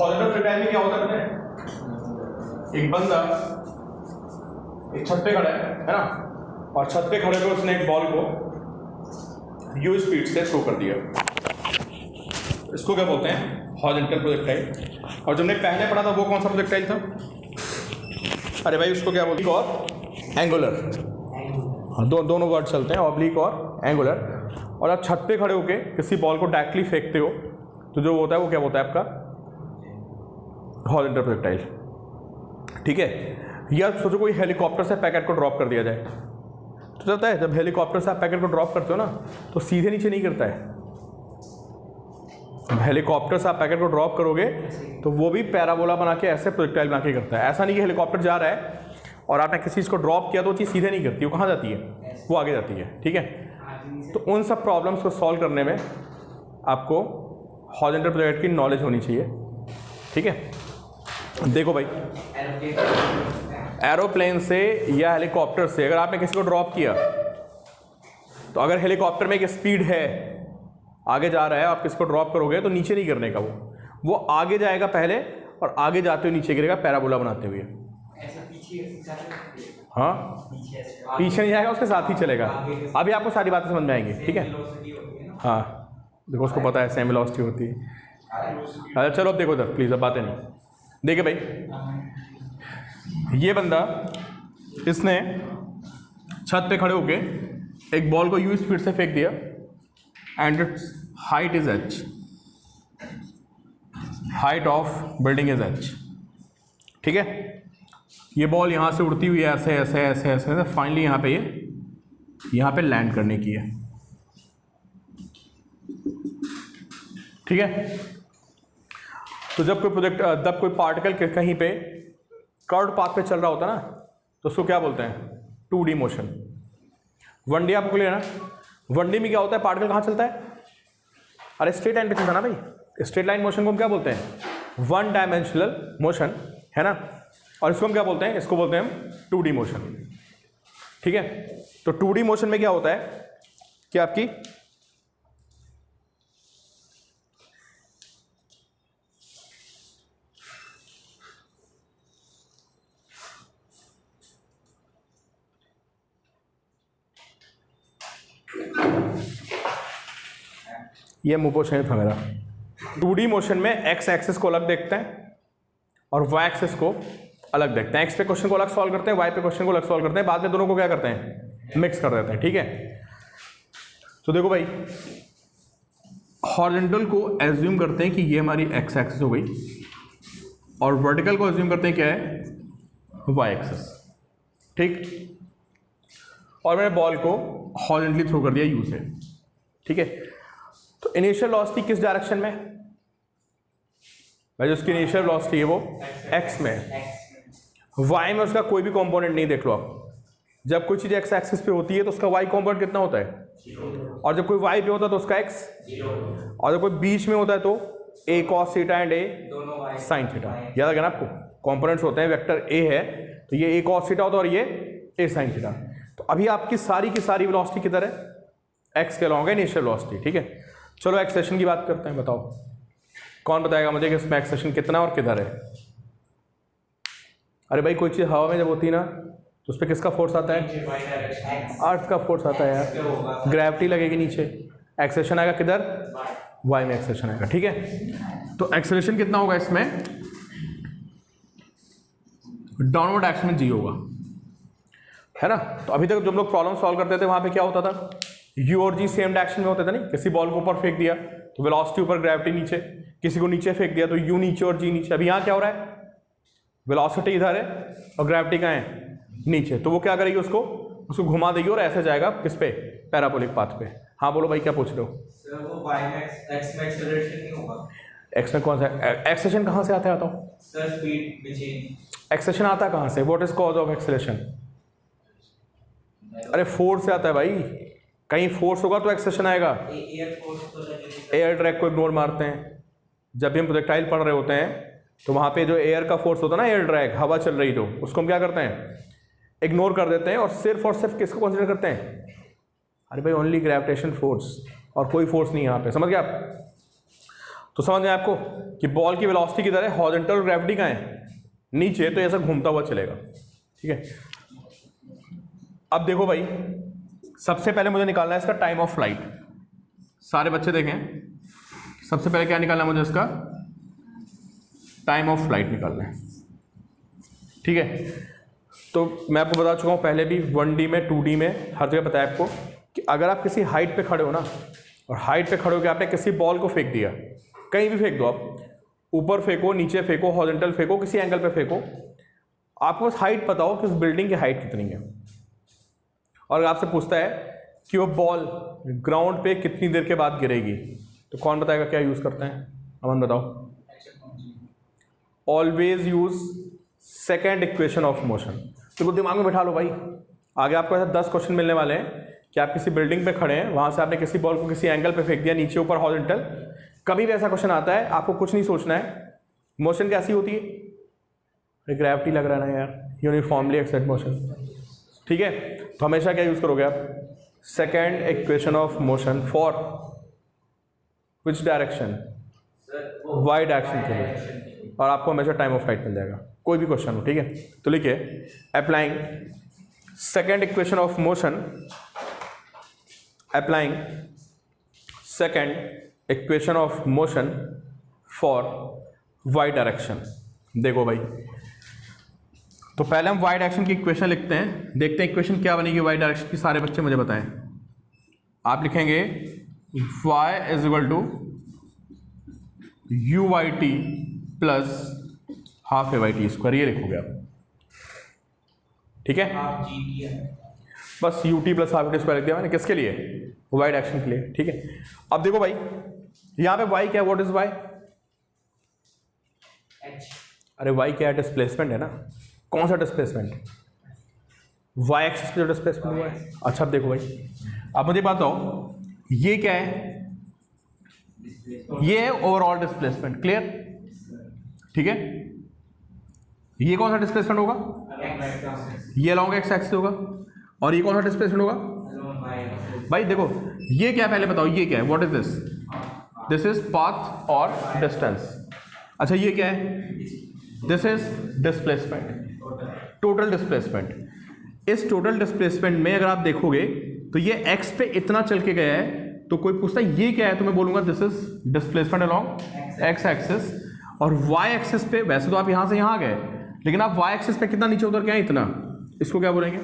Horizontal projectile में क्या होता है, एक बंदा एक छत पे खड़ा है ना, और छत पे खड़े होकर उसने एक बॉल को यू स्पीड से थ्रो कर दिया, इसको क्या बोलते हैं, हॉरिजॉन्टल प्रोजेक्टाइल। और जो हमने पहले पढ़ा था वो कौन सा प्रोजेक्टाइल था, अरे भाई उसको क्या बोलते हैं, और एंगुलर। हाँ, दोनों वर्ड चलते हैं, ऑब्लिक और एंगुलर। और आप छत पे खड़े होके किसी बॉल को डायरेक्टली फेंकते हो तो जो होता है वो क्या होता है आपका हॉरिजॉन्टल प्रोजेक्टाइल, ठीक है। या सोचो कोई हेलीकॉप्टर से पैकेट को ड्रॉप कर दिया जाए, तो चलता है जब हेलीकॉप्टर से आप पैकेट को ड्रॉप करते हो ना तो सीधे नीचे नहीं गिरता है। हेलीकॉप्टर से आप पैकेट को ड्रॉप करोगे तो वो भी पैराबोला बना के ऐसे प्रोजेक्टाइल बना के करता है। ऐसा नहीं कि हेलीकॉप्टर जा रहा है और आपने किसी चीज़ को ड्रॉप किया तो वो चीज़ सीधे नहीं गिरती, वो कहाँ जाती है, वो आगे जाती है, ठीक है। तो उन सब प्रॉब्लम्स को सॉल्व करने में आपको हॉरिजॉन्टल प्रोजेक्टाइल की नॉलेज होनी चाहिए, ठीक है। देखो भाई, एरोप्लेन से या हेलीकॉप्टर से अगर आपने किसी को ड्रॉप किया तो अगर हेलीकॉप्टर में एक स्पीड है, आगे जा रहा है, आप किसी को ड्रॉप करोगे तो नीचे नहीं गिरने का, वो आगे जाएगा पहले और आगे जाते हुए नीचे गिरेगा पैराबोला बनाते हुए। हाँ, पीछे नहीं जाएगा, उसके साथ ही चलेगा। अभी आपको सारी बातें समझ में आएंगी, ठीक है। हाँ देखो, उसको पता है सेम वेलोसिटी होती है। अच्छा चलो अब देखो इधर प्लीज़, अब बातें नहीं। देखिए भाई, ये बंदा इसने छत पे खड़े होके एक बॉल को यू स्पीड से फेंक दिया and it's height is h, height of building is h, ठीक है। ये बॉल यहाँ से उड़ती हुई ऐसे ऐसे ऐसे ऐसे ऐसे फाइनली यहाँ पे लैंड करने की है, ठीक है। तो जब कोई पार्टिकल कहीं पे कर्व्ड पाथ पे चल रहा होता है ना तो उसको क्या बोलते हैं, 2D मोशन। 1D आपको क्लियर है ना, 1D में क्या होता है, पार्टिकल कहाँ चलता है, अरे स्ट्रेट लाइन पे चलता है ना भाई, स्ट्रेट लाइन मोशन को हम क्या बोलते हैं, 1 डायमेंशनल मोशन, है ना। और इसको हम क्या बोलते हैं, इसको बोलते हैं हम 2D मोशन, ठीक है। तो 2D मोशन में क्या होता है कि आपकी ये मुंह पोछे था मेरा। 2D मोशन में एक्स एक्सिस को अलग देखते हैं और वाई एक्सिस को अलग देखते हैं। एक्स पे क्वेश्चन को अलग सॉल्व करते हैं, वाई पे क्वेश्चन को अलग सॉल्व करते हैं, बाद में दोनों को क्या करते हैं, मिक्स कर देते हैं, ठीक है। तो देखो भाई, हॉरिजॉन्टल को एज्यूम करते हैं कि ये हमारी एक्स एक्सिस हो गई और वर्टिकल को एज्यूम करते हैं क्या है, वाई एक्सिस, ठीक। और मैंने बॉल को हॉरिजॉन्टली थ्रो कर दिया यू से, ठीक है। तो इनिशियल वेलोसिटी किस डायरेक्शन में भाई, जो उसकी इनिशियल वेलोसिटी है वो एक्स में है। वाई में उसका कोई भी कंपोनेंट नहीं, देख लो आप, जब कोई चीज़ एक्स एक्सिस पे होती है तो उसका वाई कंपोनेंट कितना होता है, और जब कोई वाई पे होता है तो उसका एक्स, और जब कोई बीच में होता है तो A cos theta and A sine theta. याद रखना आपको, कंपोनेंट्स होते हैं, वेक्टर ए है तो ये ए कॉस थीटा होता है और ये ए साइन थीटा। तो अभी आपकी सारी की सारी वेलोसिटी किधर है, एक्स के अलॉन्ग है इनिशियल वेलोसिटी, ठीक है। चलो एक्सेलेरेशन की बात करते हैं, बताओ कौन बताएगा मुझे कि इसमें एक्सेलेरेशन कितना और किधर है। अरे भाई, कोई चीज़ हवा में जब होती है ना तो उस पर किसका फोर्स आता है, अर्थ का फोर्स आता है यार, ग्रेविटी लगेगी नीचे, एक्सेलेरेशन आएगा किधर, वाई में एक्सेलेरेशन आएगा, ठीक है। तो एक्सेलेरेशन कितना होगा इसमें, डाउनवर्ड डायरेक्शन में जी होगा, है ना। तो अभी तक जब लोग प्रॉब्लम सॉल्व करते थे वहाँ पे क्या होता था, यू और जी सेम डायरेक्शन में होते थे, नहीं, किसी बॉल को ऊपर फेंक दिया तो वेलोसिटी ऊपर, ग्रेविटी नीचे, किसी को नीचे फेंक दिया तो यू नीचे और जी नीचे। अभी यहाँ क्या हो रहा है, वेलोसिटी इधर है और ग्रेविटी कहाँ है, नीचे, तो वो क्या करेगी, उसको घुमा देगी और ऐसे जाएगा किस पे, पैराबोलिक पाथ पे। हाँ बोलो भाई, क्या पूछ रहे हो। सर वो y में x में एक्सेलरेशन नहीं होगा, एक्स में कौन सा एक्सेलेरेशन कहाँ से आता है, बताओ। सर स्पीड में चेंज, एक्सेलेरेशन आता है कहाँ से, what is cause of acceleration, अरे फोर्स से आता है भाई, कहीं फोर्स होगा तो एक्सेलेरेशन आएगा। एयर फोर्स तो लगेगा, एयर ड्रैग को इग्नोर मारते हैं, जब भी हम प्रोजेक्टाइल पढ़ रहे होते हैं तो वहाँ पे जो एयर का फोर्स होता है ना, एयर ड्रैग, हवा चल रही जो, उसको हम क्या करते हैं, इग्नोर कर देते हैं और सिर्फ किसको कंसिडर करते हैं, अरे भाई ओनली ग्रेविटेशन फोर्स, और कोई फोर्स नहीं यहाँ पे, समझ गए आप। तो समझ में आपको कि बॉल की वेलोसिटी किधर है, हॉरिजॉन्टल, और ग्रेविटी कहाँ है, नीचे, तो ऐसा घूमता हुआ चलेगा। ठीक है, अब देखो भाई, सबसे पहले मुझे निकालना है इसका टाइम ऑफ फ्लाइट। सारे बच्चे देखें, सबसे पहले क्या निकालना है मुझे, इसका टाइम ऑफ फ्लाइट निकालना है। ठीक है, तो मैं आपको बता चुका हूँ पहले भी, 1D में 2D में हर जगह बताया आपको कि अगर आप किसी हाइट पे खड़े हो ना, और हाइट पे खड़े हो के आपने किसी बॉल को फेंक दिया, कहीं भी फेंक दो आप, ऊपर फेंको, नीचे फेंको, हॉरिजॉन्टल फेंको, किसी एंगल पे फेंको, आपको बस हाइट पता हो कि उस बिल्डिंग की हाइट कितनी है। और अगर आपसे पूछता है कि वो बॉल ग्राउंड पे कितनी देर के बाद गिरेगी, तो कौन बताएगा क्या यूज़ करते हैं? अमन बताओ। Always use second equation of motion. तो दिमाग में बैठा लो भाई, आगे आपको ऐसा 10 क्वेश्चन मिलने वाले हैं कि आप किसी बिल्डिंग पे खड़े हैं, वहाँ से आपने किसी बॉल को किसी एंगल पे फेंक दिया, नीचे ऊपर हॉरिजॉन्टल, कभी भी ऐसा क्वेश्चन आता है, आपको कुछ नहीं सोचना है, मोशन कैसी होती है, ग्रेविटी लग रहा है ना यार, यूनिफॉर्मली एक्सेप्ट मोशन। ठीक है, तो हमेशा क्या यूज़ करोगे आप, second equation of motion for which direction, y direction के लिए, और आपको हमेशा टाइम ऑफ फ्लाइट मिल जाएगा, कोई भी क्वेश्चन हो। ठीक है, तो लिखिए applying second equation of motion, applying second equation of motion for y direction. देखो भाई, तो पहले हम वाई डायरेक्शन की इक्वेशन लिखते हैं, देखते हैं इक्वेशन क्या बनेगी वाई डायरेक्शन की। सारे बच्चे मुझे बताएं। आप लिखेंगे y is equal to u y t plus half a y t square, ये लिखोगे आप। ठीक है, आप जी किया बस u t plus half a t square लिख दिया मैंने, किसके लिए, वाई डायरेक्शन के लिए। ठीक है, अब देखो भाई, यहाँ पे y क्या है, व्हाट इज y, एच, अरे y क्या है, डिस्प्लेसमेंट है ना। कौन सा डिस्प्लेसमेंट, y एक्सिस पे जो डिस्प्लेसमेंट हुआ है। अच्छा अब देखो भाई, अब मुझे बताओ ये क्या है, ये है ओवरऑल डिस्प्लेसमेंट, क्लियर। ठीक है, ये कौन सा डिस्प्लेसमेंट होगा, ये लॉन्ग एक्स एक्सिस होगा, और ये कौन सा डिस्प्लेसमेंट होगा भाई। देखो ये क्या है, पहले बताओ ये क्या है, what is this, this is path और डिस्टेंस। अच्छा ये क्या है, this is displacement, total displacement. इस टोटल डिस्प्लेसमेंट में अगर आप देखोगे तो ये x पे इतना चल के गया है, तो कोई पूछता है ये क्या है, तो मैं बोलूंगा this is displacement along x axis. और y एक्सिस पे, वैसे तो आप यहां से यहां आ गए, लेकिन आप y एक्सिस पे कितना नीचे उतर के आए, इतना, इसको क्या बोलेंगे,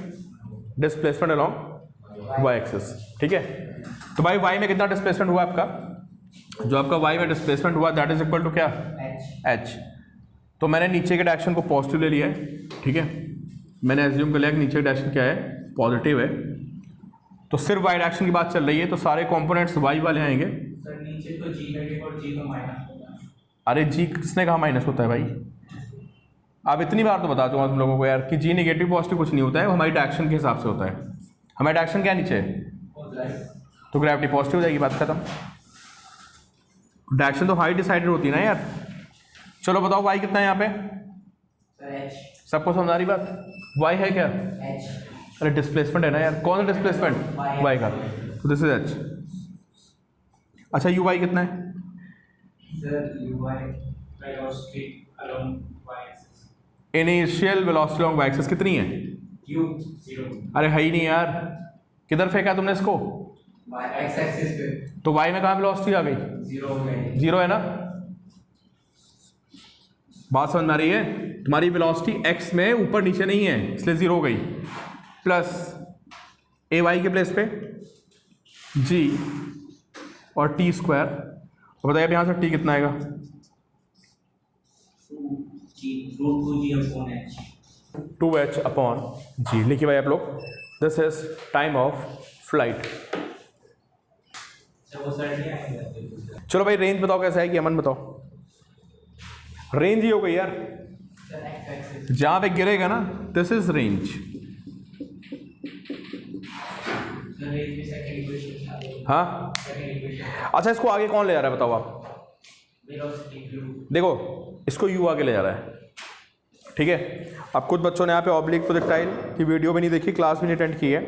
डिस्प्लेसमेंट अलोंग y एक्सिस। ठीक है, तो भाई y में कितना डिस्प्लेसमेंट हुआ आपका, जो आपका y में डिस्प्लेसमेंट हुआ दैट इज इक्वल टू क्या, h। तो मैंने नीचे के डायरेक्शन को पॉजिटिव ले लिया है। ठीक है, मैंने एज्यूम कर लिया कि नीचे का डायरेक्शन क्या है, पॉजिटिव है, तो सिर्फ वाई डायरेक्शन की बात चल रही है, तो सारे कंपोनेंट्स वाई वाले आएंगे। सर नीचे तो जी नेगेटिव और जी तो माइनस होगा। अरे जी किसने कहा माइनस होता है भाई, आप इतनी बार तो बता दूंगा तुम लोगों को यार कि जी नेगेटिव पॉजिटिव कुछ नहीं होता है, वो हमारी डायरेक्शन के हिसाब से होता है। हमारी डायरेक्शन क्या नीचे है, तो ग्रेविटी पॉजिटिव हो जाएगी, बात खत्म। डायरेक्शन तो हाइट डिसाइडेड होती है ना यार। चलो बताओ वाई कितना है यहाँ पे, सर एच, सबको समझ आ रही बात, वाई है क्या, एच, अरे डिस्प्लेसमेंट है ना यार, कौन सा डिस्प्लेसमेंट, वाई का, तो दिस इज एच। अच्छा यू वाई कितना है, sir u y velocity along y axis, initial velocity along y axis कितनी है, यू 0, अरे है ही नहीं यार, किधर फेंका तुमने इसको, वाई एक्स एक्सिस पे तो वाई में कहाँ वेलोसिटी आ गई, 0 में, 0 है ना। बात समझ में आ रही है, तुम्हारी वेलोसिटी x में ऊपर नीचे नहीं है, इसलिए 0 हो गई, प्लस ए वाई के प्लेस पे g और t स्क्वायर। तो बताइए अब यहाँ से t कितना आएगा, 2g upon H, 2h upon g। लिखिए भाई आप लोग, this is time of flight. Sir वो सर नहीं आएगा। चलो भाई रेंज बताओ कैसे आएगी, अमन बताओ। रेंज ही हो गई यार, सर एक्स एक्सिस, जहाँ पे गिरेगा ना, this is range. Sir range में सेकंड इक्वेशन आ गई, हाँ सेकंड इक्वेशन, अच्छा, इसको आगे कौन ले जा रहा है बताओ आप, वेलोसिटी यू, देखो इसको u आगे ले जा रहा है। ठीक है, अब कुछ बच्चों ने यहाँ पे ऑब्लिक प्रोजेक्टाइल की वीडियो भी नहीं देखी, क्लास भी नहीं अटेंड की है।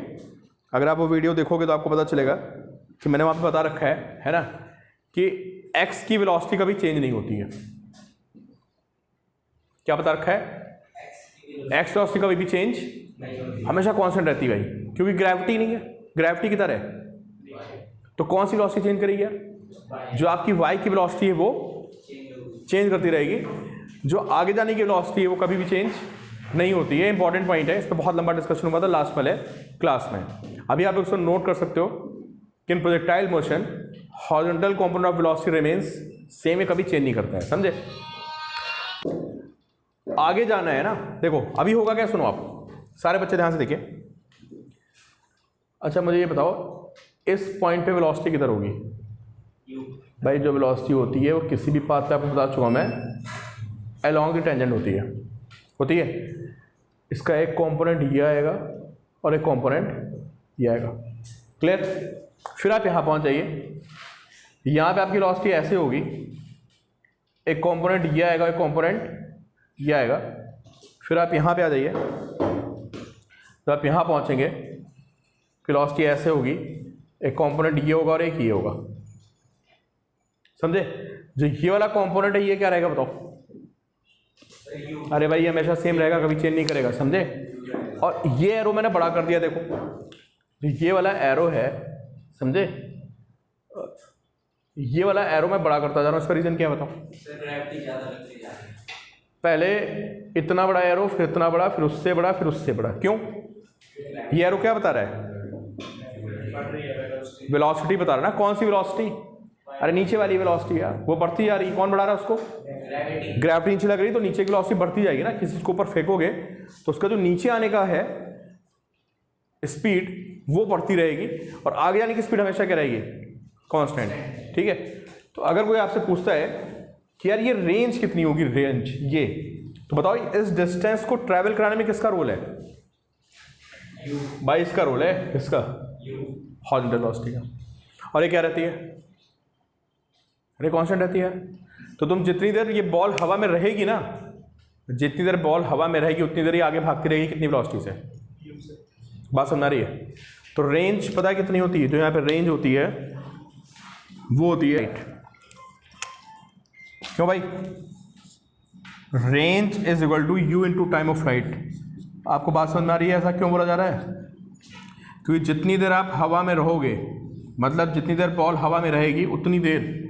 अगर आप वो वीडियो देखोगे तो आपको पता चलेगा कि मैंने वहाँ पे बता रखा है ना, कि एक्स की वेलोसिटी कभी चेंज नहीं होती है। क्या बता रखा है? एक्स वेलोसिटी कभी भी चेंज हमेशा कांस्टेंट रहती है भाई, क्योंकि ग्रेविटी नहीं है, ग्रेविटी किधर है? तो कौन सी वेलोसिटी चेंज करेगी यार? जो आपकी वाई की वेलोसिटी है वो चेंज करती रहेगी, जो आगे जाने की वेलोसिटी है वो कभी भी चेंज नहीं होती है। इंपॉर्टेंट पॉइंट है, इस पर बहुत लंबा डिस्कशन हुआ था लास्ट वाले क्लास में। अभी आप इसको नोट कर सकते हो कि in projectile motion horizontal component of velocity remains same है, कभी चेंज नहीं करता है, समझे? आगे जाना है ना, देखो अभी होगा क्या, सुनो आप सारे बच्चे ध्यान से देखिए। अच्छा मुझे ये बताओ, इस पॉइंट पे वेलोसिटी किधर होगी? भाई जो वेलोसिटी होती है वो किसी भी पाथ पे, आपको बता चुका मैं, अलोंग द टेंजेंट होती है। इसका एक कंपोनेंट ये आएगा और एक कंपोनेंट ये आएगा। क्लियर? फिर आप यहाँ पहुँच जाइए, यहाँ पे आपकी वेलोसिटी ऐसे होगी, एक कंपोनेंट ये आएगा, एक कंपोनेंट ये आएगा। फिर आप यहाँ पे आ जाइए, तो आप यहाँ पहुँचेंगे, वेलोसिटी ऐसे होगी, एक कंपोनेंट ये होगा और एक ये होगा, समझे? जो ये वाला कंपोनेंट है ये क्या रहेगा बताओ? अरे भाई ये हमेशा सेम रहेगा, कभी चेंज नहीं करेगा, समझे? और ये एरो मैंने बड़ा कर दिया, देखो जो ये वाला एरो है, समझे? ये वाला एरो मैं बड़ा करता जा रहा हूँ, इसका रीजन क्या बताओ? पहले इतना बड़ा एरो, फिर इतना बड़ा, फिर उससे बड़ा, फिर उससे बड़ा। क्यों? ये एरो क्या बता रहा है? वेलोसिटी बता रहा है ना। कौन सी वेलोसिटी? अरे नीचे वाली वेलोसिटी यार, वो बढ़ती जा रही है। कौन बढ़ा रहा है उसको? ग्रेविटी नीचे लग रही, तो नीचे की वेलोसिटी बढ़ती जाएगी ना। किसी को ऊपर फेंकोगे तो उसका जो नीचे आने का है स्पीड वो बढ़ती रहेगी, और आगे जाने की स्पीड हमेशा क्या रहेगी? कांस्टेंट। ठीक है? तो अगर कोई आपसे पूछता है कि यार ये रेंज कितनी होगी, रेंज ये, तो बताओ इस डिस्टेंस को ट्रैवल कराने में किसका रोल है? भाई इसका रोल है, किसका? हॉरिजॉन्टल वेलोसिटी का। और ये क्या रहती है? अरे कांस्टेंट रहती है। तो तुम जितनी देर ये बॉल हवा में रहेगी ना, जितनी देर बॉल हवा में रहेगी उतनी देर ही आगे भागती रहेगी। कितनी वेलोसिटी से? बात समझ आ रही है? तो रेंज पता है कितनी होती है? जो यहाँ पे रेंज होती है वो होती है 8। क्यों भाई? Range is equal to u into time of flight. आपको बात समझ में आ रही है? ऐसा क्यों बोला जा रहा है? क्योंकि जितनी देर आप हवा में रहोगे, मतलब जितनी देर बॉल हवा में रहेगी उतनी देर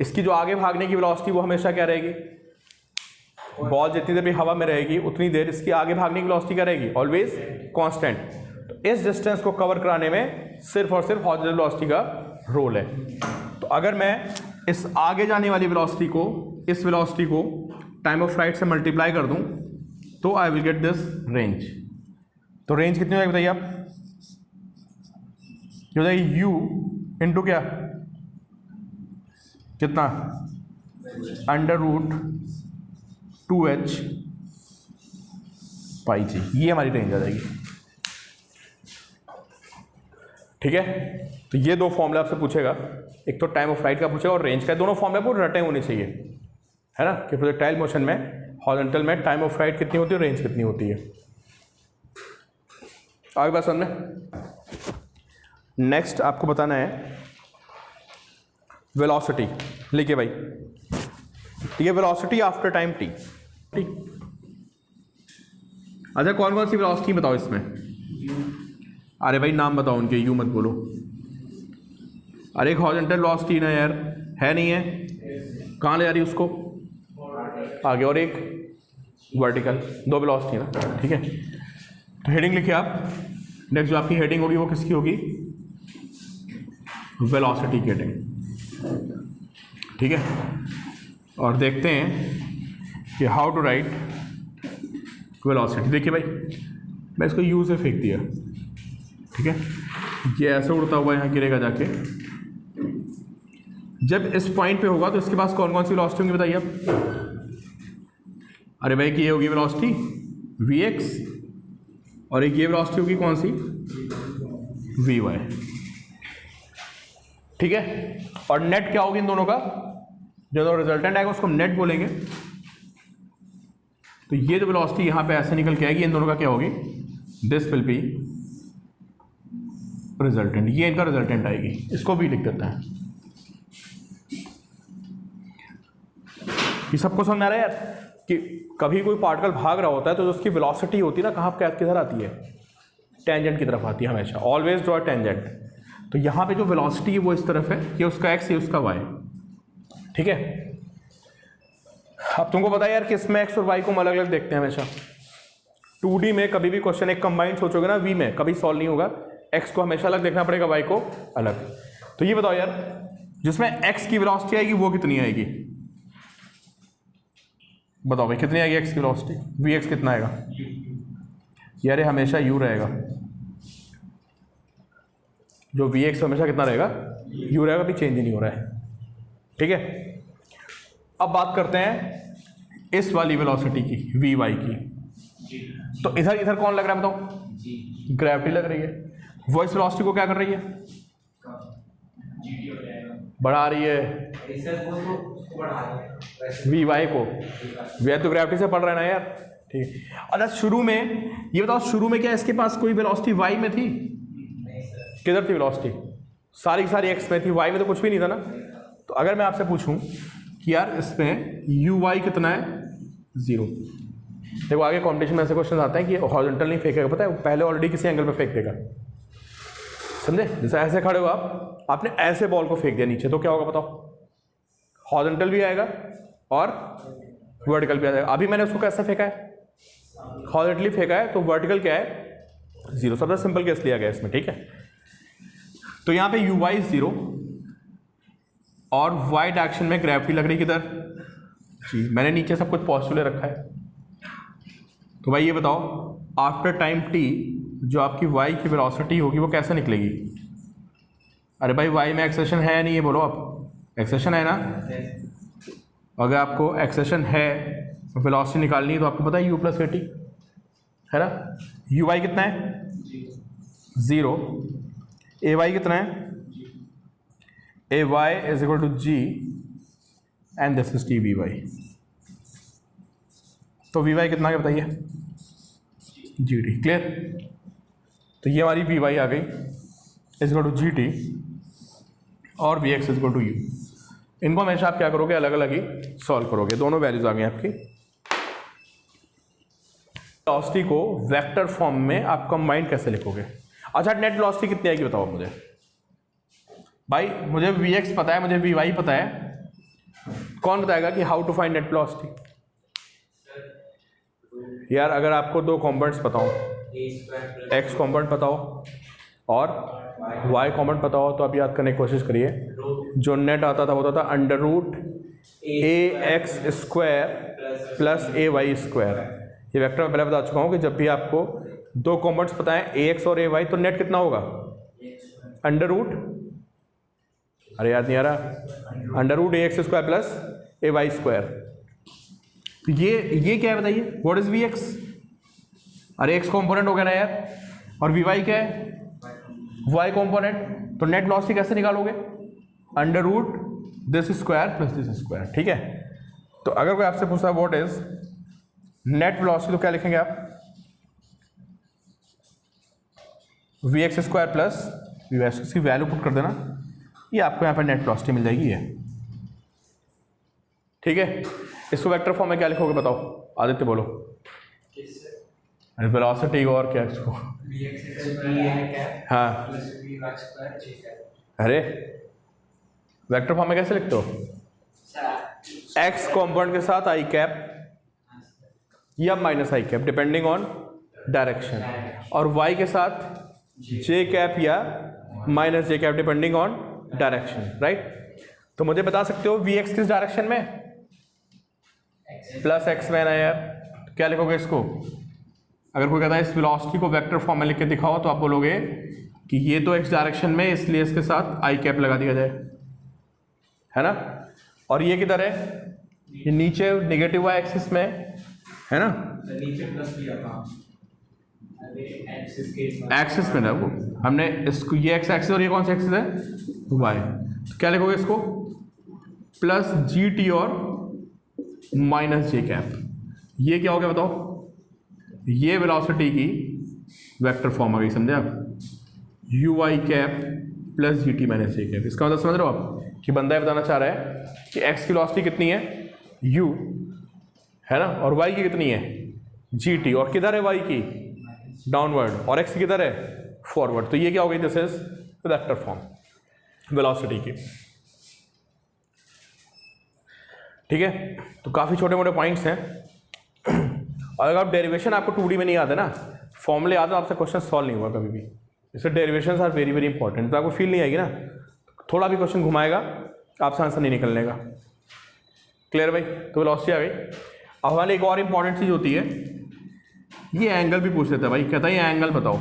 इसकी जो आगे भागने की वेलोसिटी वो हमेशा क्या रहेगी? बॉल जितनी देर भी हवा में रहेगी उतनी देर इसकी आगे भागने की वेलोसिटी क्या रहेगी? Always constant. तो इस डिस्टेंस को कवर कराने में सिर्फ और सिर्फ हॉरिजॉन्टल वेलोसिटी का रोल है। तो अगर मैं इस आगे जाने वाली वेलोसिटी को, इस वेलोसिटी को टाइम ऑफ फ्लाइट से मल्टीप्लाई कर दूं तो I will get this range. तो रेंज कितनी होगी बताइए आप? हो जाएगी यू इंटू क्या? कितना? √2h पाई जी। ये हमारी रेंज आ जाएगी। ठीक है? तो ये दो फॉर्मूला आपसे पूछेगा, एक तो टाइम ऑफ फ्लाइट का पूछेगा और रेंज का। दोनों फॉर्मूला आपको रटे होने चाहिए, है ना? कि प्रोजेक्टाइल मोशन में, हॉरिजॉन्टल में टाइम ऑफ फ्लाइट कितनी होती है, रेंज कितनी होती है। आगे बात समझ में? नेक्स्ट आपको बताना है वेलोसिटी। लिखिए भाई, ठीक है? Velocity after time T. अच्छा कौन कौन सी वेलोसिटी बताओ इसमें? अरे भाई नाम बताओ उनके, यू मत बोलो। अरे एक हॉरिजॉन्टल वेलोसिटी ना यार, है नहीं है? कहाँ ले जा रही है उसको? आगे। और एक वर्टिकल। दो वेलोसिटी ना, ठीक है? तो हेडिंग लिखिए आप। नेक्स्ट जो आपकी हेडिंग होगी वो किसकी होगी? वेलोसिटी की हेडिंग। ठीक है? और देखते हैं कि हाउ टू राइट वेलोसिटी। देखिए भाई, मैं इसको यू से फेंक दिया, ठीक है? ये ऐसे उड़ता हुआ यहाँ गिरेगा जाके। जब इस पॉइंट पे होगा तो इसके पास कौन कौन सी वेलोसिटी होंगी बताइए आप? अरे भाई कि ये होगी वेलोसिटी vx, और एक ये वेलोसिटी होगी कौन सी? vy। ठीक है? और नेट क्या होगी इन दोनों का? जो रिजल्टेंट आएगा उसको नेट बोलेंगे। तो ये जो वेलोसिटी यहाँ पे ऐसे निकल के आएगी, इन दोनों का क्या होगी? This will be resultant. ये इनका रिजल्टेंट आएगी। इसको भी लिख देते हैं। ये सबको समझ में आ रहा है यार कि कभी कोई पार्टिकल भाग रहा होता है तो जो उसकी वेलोसिटी होती है ना, कहाँ किधर आती है, टेंजेंट की तरफ आती है हमेशा। Always draw tangent. तो यहाँ पे जो वेलोसिटी है वो इस तरफ है, ये उसका एक्स, ये उसका वाई, ठीक है। अब तुमको पता है यार कि इसमें एक्स और वाई को हम अलग अलग देखते हैं हमेशा। 2D में कभी भी क्वेश्चन एक कंबाइंड सोचोगे ना वी में, कभी सॉल्व नहीं होगा। एक्स को हमेशा अलग देखना पड़ेगा, वाई को अलग। तो ये बताओ यार, जिसमें एक्स की वेलोसिटी आएगी वो कितनी आएगी, बताओ भाई कितनी आएगी एक्स की वेलोसिटी, वी एक्स कितना आएगा यार, ये हमेशा यू रहेगा। जो वी एक्स हमेशा कितना रहेगा, यू रहेगा, अभी चेंज ही नहीं हो रहा है, ठीक है। अब बात करते हैं इस वाली वेलोसिटी की, वी वाई की। तो इधर कौन लग रहा है बताओ, ग्रेविटी लग रही है। वो इस वेलोसिटी को क्या कर रही है, बढ़ा रही है, वी वाई को। वी तो ग्रेविटी से पढ़ रहा है ना यार, ठीक है। अच्छा शुरू में ये बताओ, शुरू में क्या इसके पास कोई वेलोसिटी वाई में थी, किधर थी वेलोसिटी, सारी की सारी एक्स में थी, वाई में तो कुछ भी नहीं था ना। तो अगर मैं आपसे पूछूं कि यार इसमें यू वाई कितना है, 0। देखो आगे कॉम्पिटिशन में ऐसे क्वेश्चन आते हैं कि हॉरिजॉन्टल नहीं फेंकेगा, पता है पहले ऑलरेडी किसी एंगल पे फेंक देगा, समझे। जैसे ऐसे खड़े हो आप, आपने ऐसे बॉल को फेंक दिया नीचे, तो क्या होगा बताओ, हॉरिजॉन्टल भी आएगा और वर्टिकल भी आ जाएगा। अभी मैंने उसको कैसे फेंका है, हॉरिजॉन्टली फेंका है, तो वर्टिकल क्या है, 0। सबसे सिंपल केस लिया गया इसमें, ठीक है। तो यहाँ पे यू वाई 0 और वाई डायरेक्शन में ग्रेविटी लग रही किधर जी, मैंने नीचे सब कुछ पॉजिटिव ले रखा है। तो भाई ये बताओ आफ्टर टाइम t जो आपकी y की वेलोसिटी होगी वो कैसे निकलेगी। अरे भाई y में एक्सेशन है या नहीं, ये बोलो आप, एक्सेशन है ना। अगर आपको एक्सेशन है, वेलोसिटी निकालनी है, तो आपको पता है u प्लस टी है ना। यू वाई कितना है, 0। ए वाई कितना है, A Y is equal to G and this is T V Y. तो वी वाई कितना है बताइए, जी टी, क्लियर। तो ये हमारी वी वाई आ गई is equal to G T और we X is equal to U. इनको हमेशा आप क्या करोगे, अलग अलग ही सॉल्व करोगे। दोनों वैल्यूज आ गई आपकी। वेलोसिटी को वेक्टर फॉर्म में आप कंबाइन कैसे लिखोगे। अच्छा नेट वेलोसिटी कितनी आएगी बताओ मुझे। भाई मुझे वी एक्स पता है, मुझे वी वाई पता है, कौन बताएगा कि how to find net velocity. यार अगर आपको दो कॉम्पोनेंट्स पता हो, एक्स कॉम्पोनेंट पता हो और वाई कॉम्पोनेंट पता हो, तो आप याद करने की कोशिश करिए। जो नेट आता था वो होता था under root a x square plus a y square. ये वेक्टर में पहले बता चुका हूँ कि जब भी आपको दो कॉम्पोनेंट्स पता है ए एक्स और ए वाई, तो नेट कितना होगा, अंडर रूट, अरे याद नहीं आ रहा, under root a x square plus a y square. ये क्या है बताइए, व्हाट इज वी एक्स। अरे एक्स कॉम्पोनेंट हो गया ना यार, और वी वाई क्या है, वाई कॉम्पोनेंट। तो नेट वेलोसिटी कैसे निकालोगे, under root this square plus this square, ठीक है। तो अगर कोई आपसे पूछता है व्हाट इज नेट वेलोसिटी, तो क्या लिखेंगे आप, v x square plus v y की वैल्यू पुट कर देना, ये आपको यहाँ पर नेट वेलोसिटी मिल जाएगी ये, ठीक है। इसको वेक्टर फॉर्म में क्या लिखोगे बताओ, आदित्य बोलो। वेलोसिटी और क्या इसको, हाँ अरे वेक्टर फॉर्म में कैसे लिखते हो, एक्स कॉम्पोनेंट के साथ आई कैप या minus I cap depending on direction, और वाई के साथ जे कैप या minus j cap depending on direction, right. तो मुझे बता सकते हो वी एक्स किस डायरेक्शन में, प्लस एक्स में ना यार, तो क्या लिखोगे इसको। अगर कोई कहता है इस वेलोसिटी को वेक्टर फॉर्म में लिख के दिखाओ, तो आप बोलोगे कि ये तो एक्स डायरेक्शन में, इसलिए इसके साथ आई कैप लगा दिया जाए, है ना। और ये किधर है, ये नीचे नेगेटिव वाई एक्सिस में है ना, नीचे प्लस लिया था एक्सिस में ना, वो हमने इसको, ये एक्स एक्सिस और ये कौन सा एक्सिस है, वाई। तो क्या लिखोगे इसको, प्लस जी टी और माइनस जे कैप। ये क्या हो गया बताओ, ये वेलोसिटी की वेक्टर फॉर्म आ गई, समझे आप, u y cap plus g t minus j cap. इसका मतलब समझ रहे हो आप कि बंदा ये बताना चाह रहा है कि एक्स की वेलोसिटी कितनी है, u है ना, और y की कितनी है gt, और किधर है y की डाउनवर्ड, और x की किधर है फॉरवर्ड। तो ये क्या हो गई, this is vector form velocity की। ठीक है, तो काफ़ी छोटे मोटे पॉइंट्स हैं। और अगर आप डेरिवेशन आपको 2D में नहीं याद है ना, फॉर्मूले याद है, आपसे क्वेश्चन सॉल्व नहीं हुआ कभी भी। इससे derivations are very very important. तो आपको फील नहीं आएगी ना, थोड़ा भी क्वेश्चन घुमाएगा आपसे आंसर नहीं निकलने का। क्लियर भाई, तो वेलोसिटी आ गई। अब हमारे एक और इंपॉर्टेंट चीज़ होती है, ये एंगल भी पूछ लेता है भाई, कहता है ये एंगल बताओ।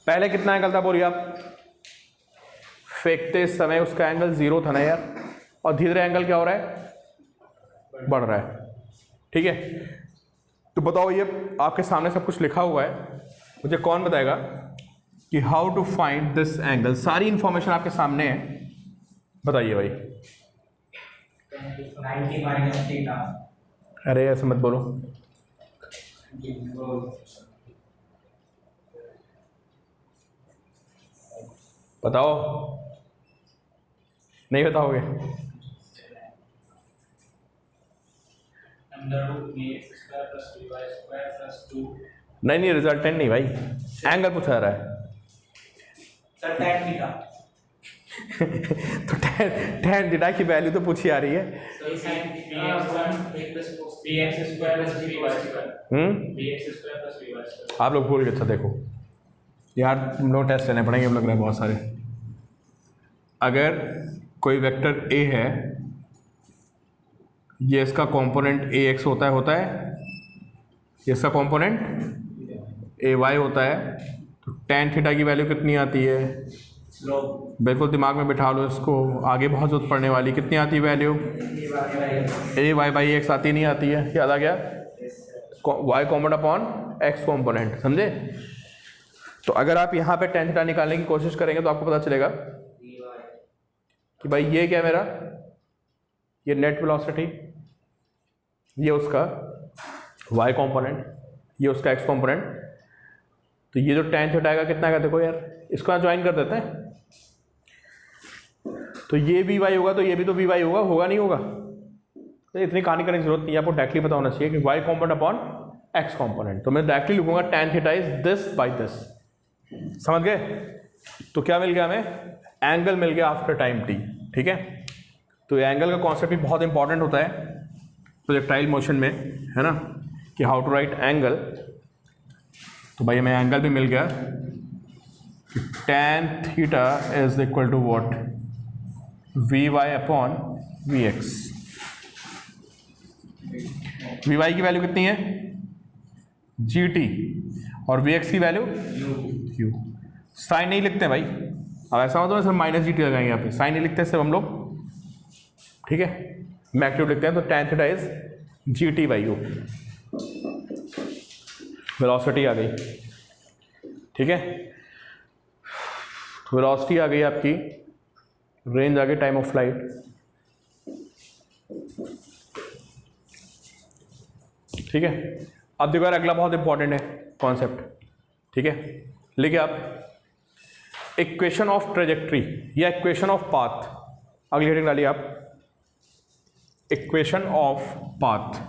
पहले कितना एंगल था बोलिए आप, फेंकते समय उसका एंगल 0 था ना यार, और धीरे धीरे एंगल क्या हो रहा है, बढ़ रहा है। ठीक है, तो बताओ ये आपके सामने सब कुछ लिखा हुआ है, मुझे कौन बताएगा कि how to find this angle. सारी इंफॉर्मेशन आपके सामने है, बताइए भाई। 90 माइनस थीटा। अरे ऐसे मत बोलो, बताओ, नहीं बताओगे। नहीं रिजल्टेंट नहीं भाई, एंगल पूछा जा रहा है। Sir tan theta. तो tan थीटा की वैल्यू तो पूछी आ रही है। आप लोग भूल गए। अच्छा देखो यार, नो टेस्ट लेने पड़ेंगे, लग रहा है बहुत सारे। अगर कोई वेक्टर ए है, ये इसका कंपोनेंट ए एक्स होता है, ये इसका कंपोनेंट ए वाई होता है, तो tan थीटा की वैल्यू कितनी आती है, बिल्कुल दिमाग में बिठा लो इसको, आगे बहुत जरूरत पड़ने वाली। कितनी आती है value, a y by x आती नहीं आती है, याद आ गया, y component upon x component, समझे। तो अगर आप यहाँ पे tan थीटा निकालने की कोशिश करेंगे तो आपको पता चलेगा कि भाई ये क्या है मेरा, ये नेट वेलोसिटी, ये उसका y कंपोनेंट, ये उसका x कंपोनेंट। तो ये जो tan थीटा आएगा कितना का, देखो यार इसको यहाँ ज्वाइन कर देते हैं, तो ये भी y होगा, तो ये भी तो भी y होगा, होगा नहीं होगा। तो इतनी कहानी करने की जरूरत नहीं है, आपको डायरेक्टली पता होना चाहिए कि y component upon x component. तो मैं डायरेक्टली लिखूंगा tan theta is this by this, समझ गए। तो क्या मिल गया हमें, एंगल मिल गया आफ्टर टाइम t। ठीक है, तो एंगल का कॉन्सेप्ट भी बहुत इंपॉर्टेंट होता है प्रोजेक्टाइल मोशन में, है ना, कि हाउ टू राइट एंगल। तो भाई हमें एंगल भी मिल गया कि tan theta is equal to what, v y upon v x. V y की वैल्यू कितनी है जी टी, और वी एक्स की वैल्यू यू। साइन नहीं लिखते भाई, अब ऐसा होता है सर माइनस जी टी लगाएंगे यहाँ पे, साइन नहीं लिखते सिर्फ हम लोग। ठीक है, मैग्नीट्यूड लिखते हैं, तो tan theta is G T by U. Velocity आ गई। ठीक है, वेलोसिटी आ गई आपकी, रेंज आ गई, टाइम ऑफ फ्लाइट। ठीक है, अब देखो यार अगला बहुत इंपॉर्टेंट है कॉन्सेप्ट। ठीक है, लिखिए आप इक्वेशन ऑफ ट्रेजेक्ट्री या इक्वेशन ऑफ पाथ, अगली हेडिंग डालिए आप, इक्वेशन ऑफ पाथ।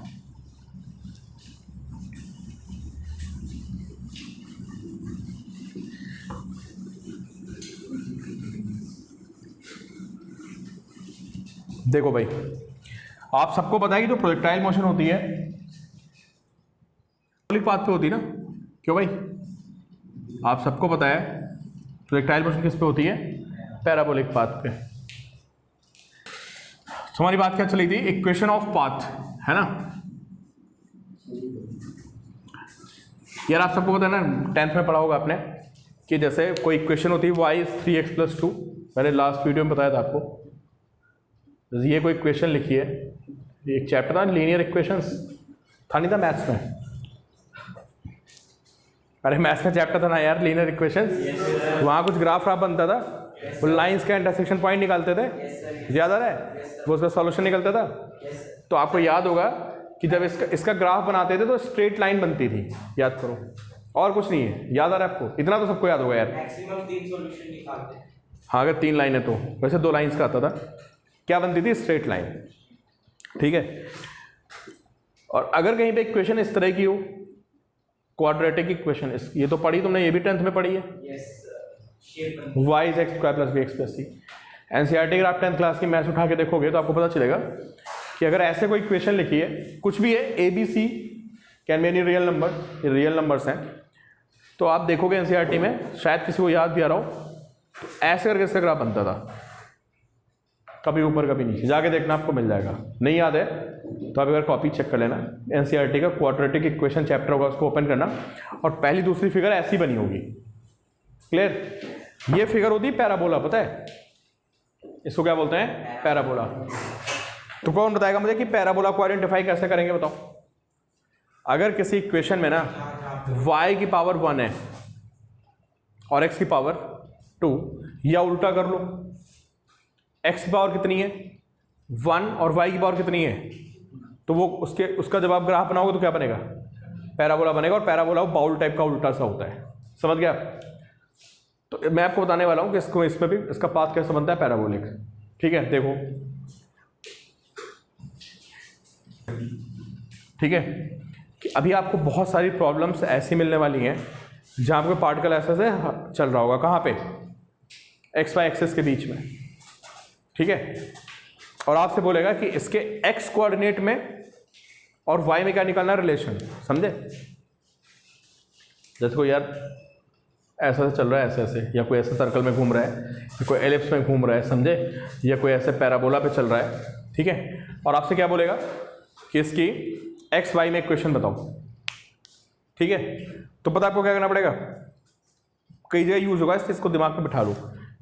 देखो भाई, आप सबको पता है कि जो प्रोजेक्टाइल मोशन होती है पैराबोलिक पाथ पे होती है ना, क्यों भाई, आप सबको पता है प्रोजेक्टाइल मोशन किस पे होती है, पैराबोलिक पाथ पे। हमारी बात क्या चली थी, इक्वेशन ऑफ पाथ, है ना। यार आप सबको पता है ना, 10th में पढ़ा होगा आपने कि जैसे कोई इक्वेशन होती है y इज 3x + 2, मैंने लास्ट वीडियो में बताया था आपको। जैसे ये कोई इक्वेशन लिखी है, एक चैप्टर था लीनियर इक्वेशंस, था नहीं था मैथ्स में, अरे मैथ्स में चैप्टर था ना यार लीनियर इक्वेशंस, वहाँ कुछ ग्राफ बनता था, वो लाइंस का इंटरसेक्शन पॉइंट निकालते थे, याद आ रहा है, वो उसका सॉल्यूशन निकलता था। तो आपको याद होगा कि जब इसका ग्राफ बनाते थे तो स्ट्रेट लाइन बनती थी, याद करो, और कुछ नहीं है, याद आ रहा है आपको, इतना तो सबको याद होगा यार। मैक्सिमम 3 सॉल्यूशन निकालते हैं। हाँ, अगर 3 लाइन है तो, वैसे 2 लाइन्स का आता था, क्या बनती थी? Straight line. ठीक है, और अगर कहीं पे इक्वेशन इस तरह की हो, क्वाड्रेटिक इक्वेशन, ये तो पढ़ी तुमने, ये भी 10th में पढ़ी है, y is x square plus b x plus c. NCERT अगर आप 10th क्लास की मैथ्स उठा के देखोगे तो आपको पता चलेगा कि अगर ऐसे कोई इक्वेशन लिखी है, कुछ भी है, a b c can be any real number, ये रियल नंबर्स हैं, तो आप देखोगे एनसीईआरटी में, शायद किसी को याद भी आ रहा हो, तो ऐसे करके इसका ग्राफ बनता था, कभी ऊपर कभी नीचे, जाके देखना आपको मिल जाएगा। नहीं याद है तो आप अगर कॉपी चेक कर लेना, एनसीईआरटी का क्वाड्रेटिक इक्वेशन चैप्टर होगा, उसको ओपन करना, और पहली दूसरी फिगर ऐसी बनी होगी। क्लियर? ये फिगर होती है पैराबोला, पता है इसको क्या बोलते हैं? पैराबोला। तो कौन बताएगा मुझे कि पैराबोला को आइडेंटिफाई कैसे करेंगे, बताओ। अगर किसी इक्वेशन में ना y की पावर 1 है और x की पावर 2, या उल्टा कर लो, x की पावर कितनी है? 1 और y की पावर कितनी है? तो वो उसका जब आप ग्राफ बनाओगे तो क्या बनेगा? पैराबोला बनेगा, और पैराबोला बाउल टाइप का उल्टा सा होता है, समझ गया? तो मैं आपको बताने वाला हूं कि इसमें भी इसका पाथ कैसे बनता है, पैराबोलिक। ठीक है, देखो, ठीक है, कि अभी आपको बहुत सारी प्रॉब्लम्स ऐसी मिलने वाली हैं जहां पे पार्टिकल ऐसे से चल रहा होगा, कहाँ पे? एक्स वाई एक्सिस के बीच में। ठीक है, और आपसे बोलेगा कि इसके एक्स कोऑर्डिनेट में और वाई में क्या निकालना है, रिलेशन, समझे? जैसे कोई यार ऐसा से चल रहा है, ऐसे ऐसे, या कोई ऐसे सर्कल में घूम रहा है, या कोई एलिप्स में घूम रहा है, समझे? या कोई ऐसे पैराबोला पे चल रहा है। ठीक है, और आपसे क्या बोलेगा कि इसकी एक्स वाई में इक्वेशन बताओ। ठीक है, तो पता आपको क्या करना पड़ेगा, कई जगह यूज होगा, इसको दिमाग में बिठा लो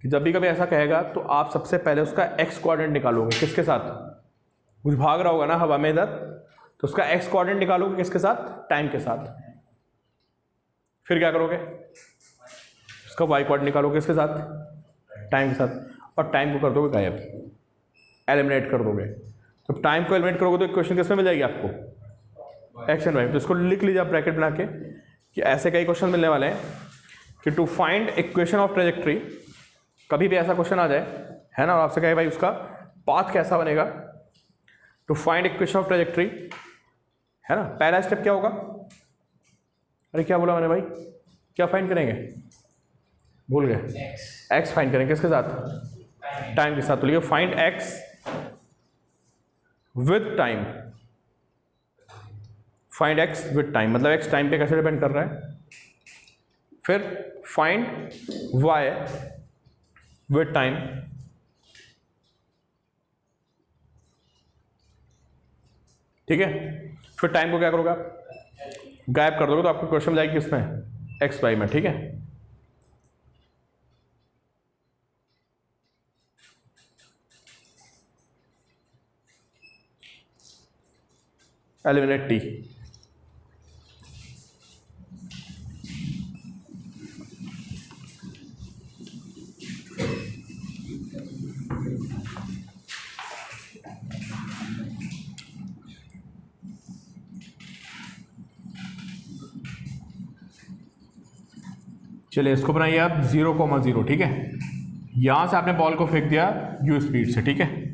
कि जब भी कभी ऐसा कहेगा तो आप सबसे पहले उसका एक्स कोऑर्डिनेट निकालोगे। किसके साथ? कुछ भाग रहा होगा ना हवा में इधर, तो उसका एक्स कोऑर्डिनेट निकालोगे किसके साथ? टाइम के साथ। फिर क्या करोगे? उसका वाई कोऑर्डिनेट निकालोगे किसके साथ? टाइम के साथ, और टाइम को कर दोगे गायब, एलिमिनेट कर दोगे। तो टाइम को एलिमिनेट करोगे तो इक्वेशन किसमें मिल जाएगी आपको? X and y. तो इसको लिख लीजिए आप ब्रैकेट बना के कि ऐसे कई क्वेश्चन मिलने वाले हैं कि to find equation of trajectory, कभी भी ऐसा क्वेश्चन आ जाए, है ना, और आपसे कहे भाई उसका पाथ कैसा बनेगा, to find equation of trajectory, है ना, पहला स्टेप क्या होगा? अरे क्या बोला मैंने भाई, क्या फाइंड करेंगे? भूल गए, एक्स फाइंड करेंगे किसके साथ? टाइम के साथ। तो लिखिए find x with time, find x with time, मतलब एक्स टाइम पे कैसे डिपेंड कर रहा है। फिर फाइंड वाई विद टाइम, ठीक है। फिर टाइम को क्या करोगे आप? गायब कर दोगे, तो आपको क्वेश्चन जाएगी किसमें? एक्स वाई में। ठीक है, एलिमिनेट टी। चलिए इसको बनाइए आप 0,0, ठीक है। यहां से आपने बॉल को फेंक दिया यू स्पीड से, ठीक है।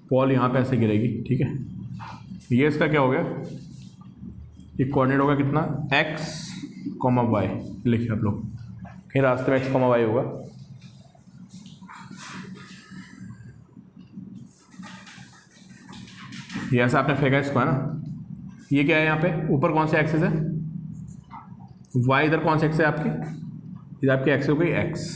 बॉल यहाँ पे ऐसे गिरेगी, ठीक है। ये इसका क्या हो गया? ये कोऑर्डिनेट होगा कितना? x, y लिखिए आप लोग, कहीं रास्ते में x, y होगा। ये ऐसा आपने फेंका इसको, है ना। ये क्या है यहाँ पे? ऊपर कौन सी एक्सिस है? y, इधर कौन सी एक्सिस है आपकी? इधर आपकी एक्सिस हो गई x।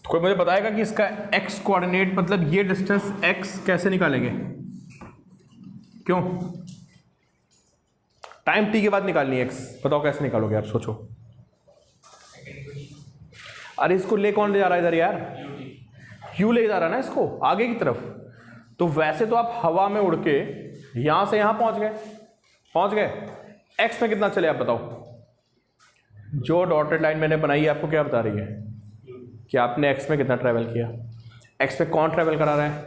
कोई मुझे बताएगा कि इसका x कोऑर्डिनेट, मतलब ये डिस्टेंस x कैसे निकालेंगे? क्यों? टाइम t के बाद निकालनी है x, बताओ कैसे निकालोगे आप, सोचो। अरे इसको ले कौन ले जा रहा है इधर यार? u ले जा रहा है ना इसको आगे की तरफ। तो वैसे तो आप हवा में उड़ के यहां से यहां पहुंच गए। x में कितना चले आप बताओ? जो डॉटेड लाइन मैंने बनाई है आपको क्या बता रही है कि आपने x में कितना ट्रैवल किया। x में कौन ट्रैवल करा रहा है?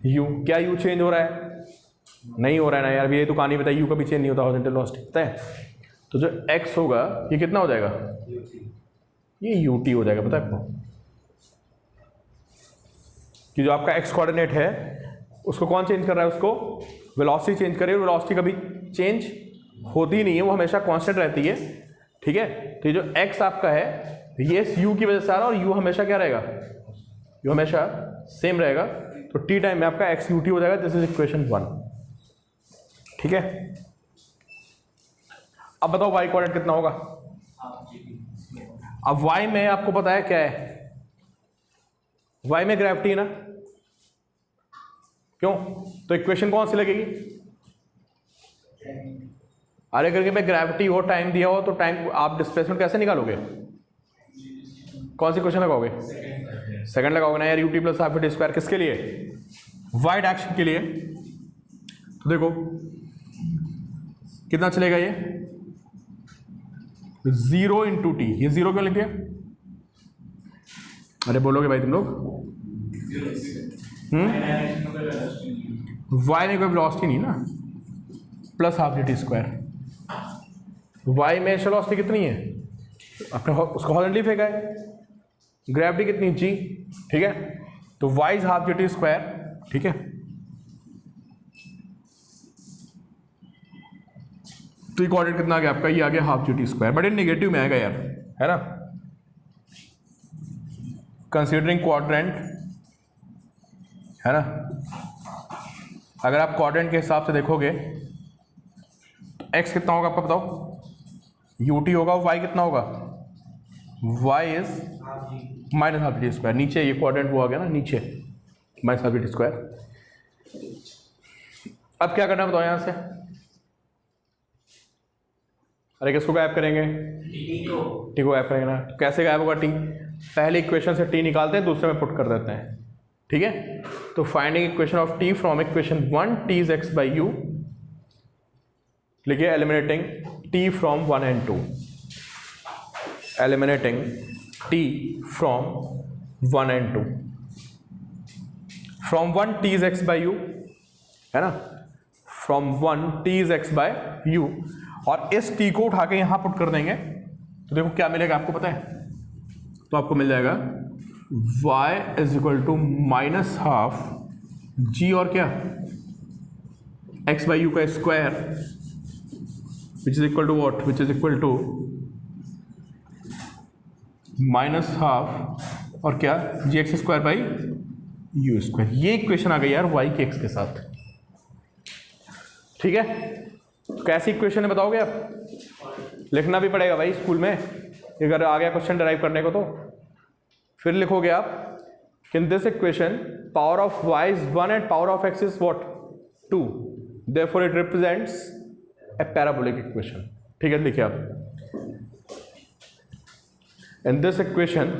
u। क्या u चेंज हो रहा है? नहीं हो रहा है ना यार, अभी ये तो कहानी बताई, यू का भी चेंज नहीं होता हॉरिजॉन्टल वेलोसिटी, पता है। तो जो एक्स होगा ये कितना हो जाएगा, ये यू टी हो जाएगा, पता है आपको। कि जो आपका एक्स कोऑर्डिनेट है उसको कौन चेंज कर रहा है, उसको वेलोसिटी चेंज कर रही है। वेलोसिटी कभी चेंज होती नहीं है, वो हमेशा कांस्टेंट रहती है, ठीक है। तो ये जो एक्स आपका है ये यू की वजह से आ रहा है, और यू हमेशा क्या रहेगा, यू हमेशा सेम रहेगा। तो टी टाइम में आपका एक्स यू टी हो जाएगा। दिस इज इक्वेशन 1, ठीक है। अब बताओ वाई कोऑर्डिनेट कितना होगा। अब वाई में आपको पता है क्या है, वाई में ग्रेविटी है ना, क्यों, तो इक्वेशन कौन सी लगेगी, अरे करके मैं ग्रेविटी हो, टाइम दिया हो, तो टाइम आप डिस्प्लेसमेंट कैसे निकालोगे, कौन सी क्वेश्चन लगाओगे, सेकंड लगाओगे ना यार। UT plus half t square किसके लिए, वाई डायरेक्शन के लिए। तो देखो कितना चलेगा ये 0 इंटू टी, ये 0 क्यों लिख दिया, अरे बोलोगे भाई तुम लोग, वाई में कोई वेलोसिटी नहीं ना, plus half t square. Y में वेलोसिटी कितनी है, अपने उसको हॉरिजॉन्टली फेंका है, ग्रेविटी कितनी जी, ठीक है। तो y is half t square, ठीक है। तो ये कोऑर्डिनेट कितना आ गया आपका, ये आ गया हाफ टी स्क्वायर, बट ये नेगेटिव में आएगा यार, है ना। कंसीडरिंग क्वाड्रेंट, है ना, अगर आप क्वाड्रेंट के हिसाब से देखोगे तो एक्स कितना होगा आपका बताओ, यू टी होगा, वाई कितना होगा, y is minus half t square, नीचे ये क्वाड्रेंट वो आ गया ना, नीचे माइनस हाफ टी स्क्वायर। अब क्या करना है बताओ यहां से, अरे किसको गायब करेंगे, टी को गायब करेंगे ना। कैसे गायब होगा टी, पहले इक्वेशन से टी निकालते हैं, दूसरे में पुट कर देते हैं, ठीक है। तो finding equation of T from equation 1 T is X by U, लिखिए eliminating T from 1 and 2, eliminating T from 1 and 2, from 1 T is X by U, है ना, from 1 T is X by U, और इस T को उठा के यहां put कर देंगे तो देखो क्या मिलेगा आपको पता है, तो आपको मिल जाएगा y is equal to minus half G और क्या x बाई यू का square which is equal to what, which is equal to minus half और क्या G X square by U square. ये इक्वेशन आ गई यार y के x के साथ, ठीक है। कैसी इक्वेशन है बताओगे आप, लिखना भी पड़ेगा भाई स्कूल में, अगर आ गया क्वेश्चन डिराइव करने को तो फिर लिखोगे आप कि in this equation power of y is 1 and power of x is what 2, therefore it represents A parabolic equation, ठीक है। लिखिए आप in this equation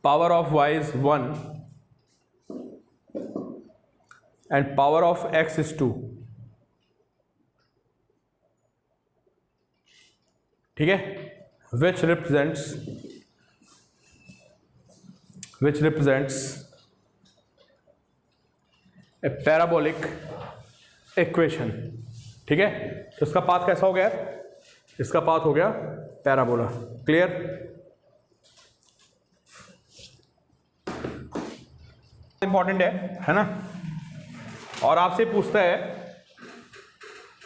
power of y is 1 and power of x is 2, ठीक है, which represents a parabolic equation, ठीक है। तो इसका पाथ कैसा हो गया, इसका पाथ हो गया पैराबोला, क्लियर। इंपॉर्टेंट है ना। और आपसे पूछता है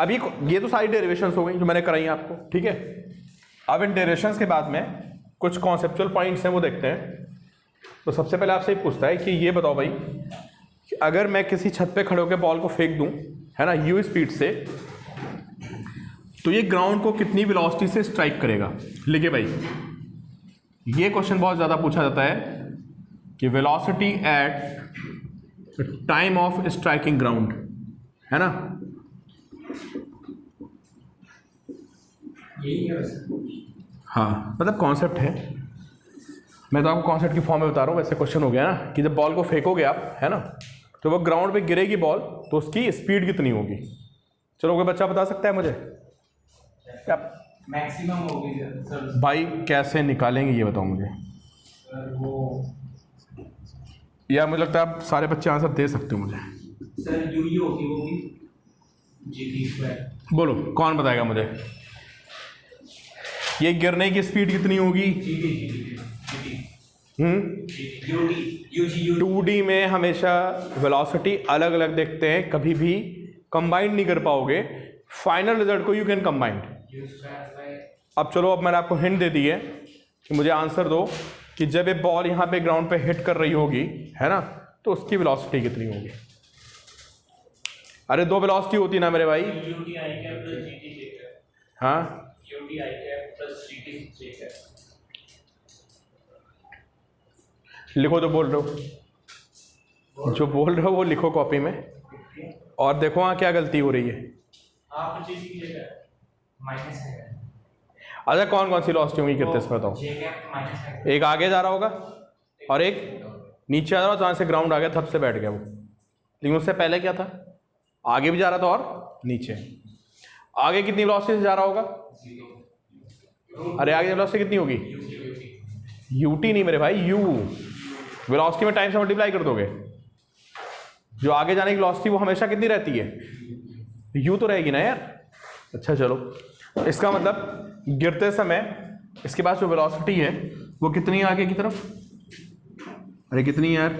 अभी, ये तो सारी डेरिवेशंस हो गई जो मैंने कराई आपको, ठीक है। अब इन डेरिवेशंस के बाद में कुछ कॉन्सेप्चुअल पॉइंट्स हैं वो देखते हैं। तो सबसे पहले आपसे ये पूछता है कि ये बताओ भाई कि अगर मैं किसी छत पे खड़े होकर बॉल को फेंक दूं, है ना, यू स्पीड से, तो ये ग्राउंड को कितनी वेलोसिटी से स्ट्राइक करेगा। लिखिए भाई, ये क्वेश्चन बहुत ज़्यादा पूछा जाता है कि velocity at time of striking ground, है ना। हाँ, मतलब कॉन्सेप्ट है, मैं तो आपको कॉन्सेप्ट की फॉर्म में बता रहा हूँ। वैसे क्वेश्चन हो गया ना कि जब बॉल को फेंकोगे आप, है ना, तो वो ग्राउंड पे गिरेगी बॉल, तो उसकी स्पीड कितनी होगी। चलो कोई बच्चा बता सकता है मुझे क्या मैक्सिमम होगी सर। भाई कैसे निकालेंगे ये बताओ मुझे। सर वो या मुझे लगता है आप सारे बच्चे आंसर दे सकते हो मुझे। सर यू ही होगी वो भी GT स्क्वायर। बोलो कौन बताएगा मुझे, ये गिरने की स्पीड कितनी होगी? UT 2D में हमेशा वेलोसिटी अलग अलग देखते हैं, कभी भी कंबाइंड नहीं कर पाओगे। फाइनल रिजल्ट को यू कैन कंबाइंड। अब चलो, अब मैंने आपको हिंट दे दी है कि मुझे आंसर दो कि जब ये बॉल यहाँ पे ग्राउंड पे हिट कर रही होगी, है ना, तो उसकी वेलोसिटी कितनी होगी? अरे दो वेलोसिटी होती ना मेरे भाई। UT I cap plus GT J cap। हाँ, UT I cap plus GT J cap। लिखो जो बोल रहे हो, जो बोल रहे हो वो लिखो कॉपी में, और देखो वहाँ क्या गलती हो रही है। आप GT J cap माइनस है। अच्छा, कौन कौन सी वेलोसिटी होंगी कितने इसमें बताओ? J cap माइनस है। एक आगे जा रहा होगा और एक नीचे आ रहा, जहाँ से ग्राउंड आ गया तब से बैठ गया वो, लेकिन उससे पहले क्या था? आगे भी जा रहा था और नीचे। आगे कितनी वेलोसिटी से जा रहा होगा? अरे आगे वेलोसिटी कितनी होगी? यूटी नहीं मेरे भाई, यू। वेलोसिटी में टाइम से मल्टीप्लाई कर दोगे, जो आगे जाने की वेलोसिटी वो हमेशा कितनी रहती है? यू तो रहेगी ना यार। अच्छा चलो, इसका मतलब गिरते समय इसके पास जो वेलोसिटी है वो कितनी है आगे की तरफ? अरे कितनी है यार?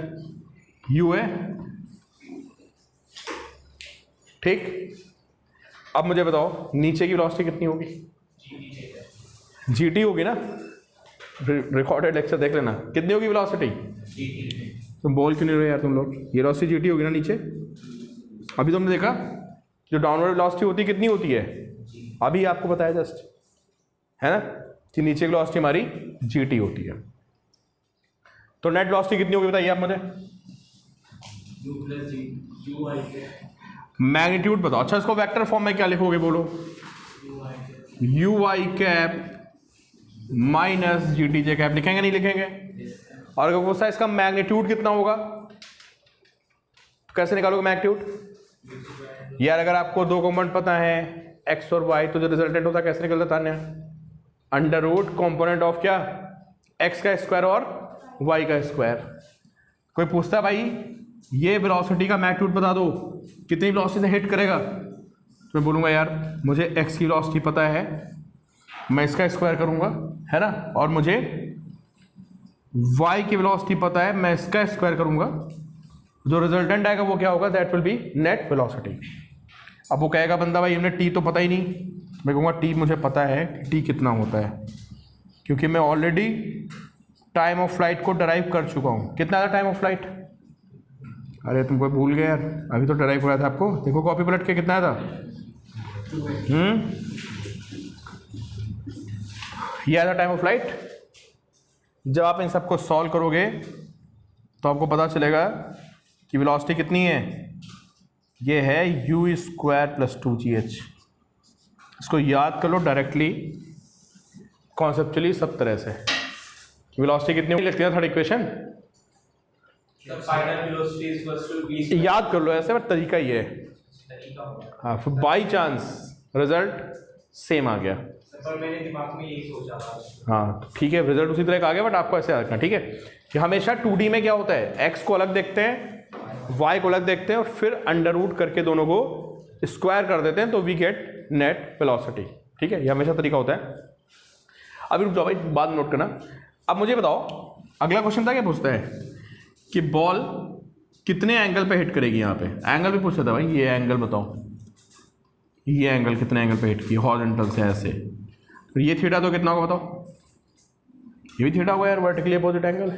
यू है, ठीक। अब मुझे बताओ नीचे की वेलोसिटी कितनी होगी? जीटी होगी ना, रिकॉर्डेड लेक्चर देख लेना। कितनी होगी वेलोसिटी? तुम बोल क्यों नहीं रहे यार तुम लोग? ये वेलोसिटी जीटी होगी ना नीचे। अभी तुमने देखा जो डाउनवर्ड वेलोसिटी होती है कितनी होती है? अभी आपको बताया जस्ट, है ना, कि नीचे की वेलोसिटी हमारी जीटी होती है। तो नेट वेलोसिटी कितनी होगी बताइए आप मुझे। मैग्नीट्यूड बताओ। अच्छा, इसको वेक्टर फॉर्म में क्या लिखोगे बोलो? You I cap minus G T J cap. लिखेंगे नहीं लिखेंगे? और अगर पूछता है इसका मैग्नीट्यूड कितना होगा, तो कैसे निकालोगे मैग्नीट्यूड? यार अगर आपको दो कॉम्पोनेंट पता है एक्स और वाई, तो जो रिजल्टेंट होता है कैसे निकलता था? अंडर रूट कॉम्पोनेंट ऑफ क्या? एक्स का स्क्वायर और वाई का स्क्वायर। कोई पूछता है भाई ये वेलोसिटी का मैग्नीट्यूड बता दो, कितनी वेलोसिटी से हिट करेगा, तो मैं बोलूँगा यार मुझे एक्स की वेलोसिटी पता है, मैं इसका स्क्वायर करूँगा, है ना, और मुझे वाई की वेलोसिटी पता है, मैं इसका स्क्वायर करूँगा, जो रिजल्टेंट आएगा वो क्या होगा? That will be net velocity. अब वो कहेगा बंदा भाई हमने टी तो पता ही नहीं, मैं कहूँगा टी मुझे पता है कि टी कितना होता है, क्योंकि मैं ऑलरेडी टाइम ऑफ फ्लाइट को डराइव कर चुका हूँ। कितना था टाइम ऑफ फ्लाइट? अरे तुमको भूल गए यार, अभी तो डराइव हुआ था आपको। देखो कॉपी पलट के, कितना था? ये आया था टाइम ऑफ फ्लाइट। जब आप इन सबको सॉल्व करोगे तो आपको पता चलेगा कि वेलोसिटी कितनी है। ये है यू स्क्वायर प्लस 2gh। इसको याद कर लो डायरेक्टली, कॉन्सेप्चुअली, सब तरह से। वेलोसिटी कितनी लगती है? थर्ड इक्वेशन याद कर लो ऐसे, बट तरीका ये है। हाँ, फिर बाई चांस रिजल्ट सेम आ गया, पर मैंने दिमाग में यही सोचा था। हाँ ठीक है, रिजल्ट उसी तरह का आ गया, बट आपको ऐसे रखना, ठीक है, कि हमेशा 2D में क्या होता है, एक्स को अलग देखते हैं, वाई को अलग देखते हैं, और फिर अंडर रूट करके दोनों को स्क्वायर कर देते हैं, तो वी गेट नेट वेलोसिटी। ठीक है, ये हमेशा तरीका होता है। अभी रुक जाओ भाई, बाद में नोट करना। अब मुझे बताओ, अगला क्वेश्चन था क्या पूछता है कि बॉल कितने एंगल पे हिट करेगी। यहाँ पे एंगल भी पूछता था भाई, ये एंगल बताओ, ये एंगल कितने एंगल पे हिट की, हॉरिजॉन्टल से ऐसे, तो ये थीटा तो कितना होगा बताओ? ये भी थीटा होगा यार, वर्टिकली अपोजिट एंगल।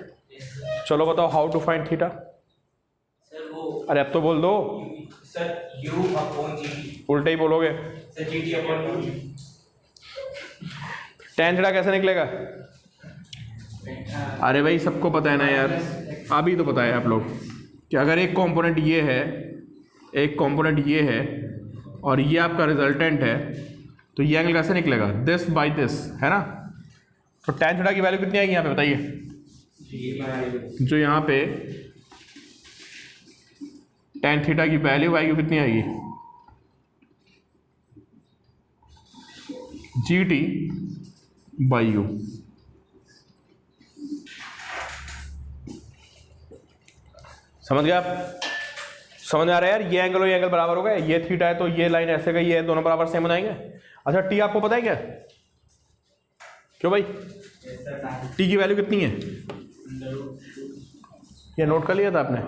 चलो बताओ how to find theta. Sir वो, अरे अब तो बोल दो सर u अपॉन g। उल्टे ही बोलोगे। Sir gt upon u। tan theta कैसे निकलेगा? अरे भाई सबको पता है ना यार, अभी तो पता है आप लोग कि अगर एक कंपोनेंट ये है, एक कंपोनेंट ये है, और ये आपका रिजल्टेंट है, तो ये एंगल कैसे निकलेगा? दिस बाय दिस, है ना। तो tan थीटा की वैल्यू कितनी आएगी यहाँ पे बताइए? जो यहाँ पे tan थीटा की वैल्यू आएगी कितनी आएगी? GT by you. समझ गए आप? समझ आ रहा है यार, ये एंगल और ये एंगल बराबर हो गए, ये थीटा है तो ये लाइन ऐसे गई, ये दोनों बराबर सेम हो जाएंगे। अच्छा टी आपको पता है क्या, क्यों भाई, टी की वैल्यू कितनी है, ये नोट कर लिया था आपने,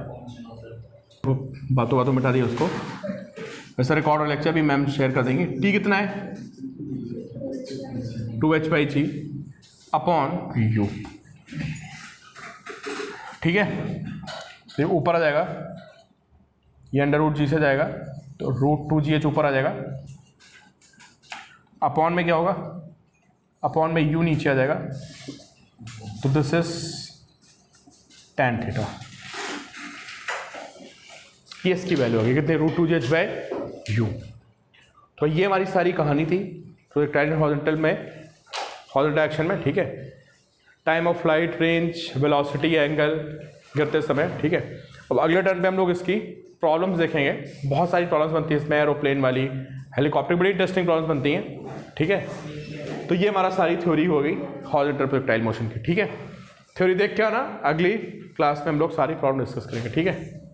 बातों बातों मिटा दिया उसको। वैसे रिकॉर्ड और लेक्चर भी मैम शेयर कर देंगी। टी कितना है 2h/g अपॉन यू, ठीक है। तो ये ऊपर आ जाएगा, ये √g से जाएगा तो √2gh ऊपर आ जाएगा, अपॉन में क्या होगा, अपॉन में u नीचे आ जाएगा, तो दिस इज tan थीटा। ये इसकी वैल्यू होगी कितने, √2gh/u। तो ये हमारी सारी कहानी थी प्रोजेक्टाइल हॉरिजॉन्टल में, हॉरिजॉन्टल डायरेक्शन में, ठीक है। Time of flight, range, velocity, angle गिरते समय, ठीक है। अब अगले टर्न पे हम लोग इसकी प्रॉब्लम्स देखेंगे। बहुत सारी प्रॉब्लम्स बनती है इसमें, एरोप्लेन वाली, हेलीकॉप्टर, बड़ी इंटरेस्टिंग प्रॉब्लम्स बनती हैं, ठीक है। तो ये हमारा सारी थ्योरी हो गई हॉरिजॉन्टल प्रोजेक्टाइल मोशन की, ठीक है। थ्योरी देख के आना, अगली क्लास में हम लोग सारी प्रॉब्लम डिस्कस करेंगे, ठीक है।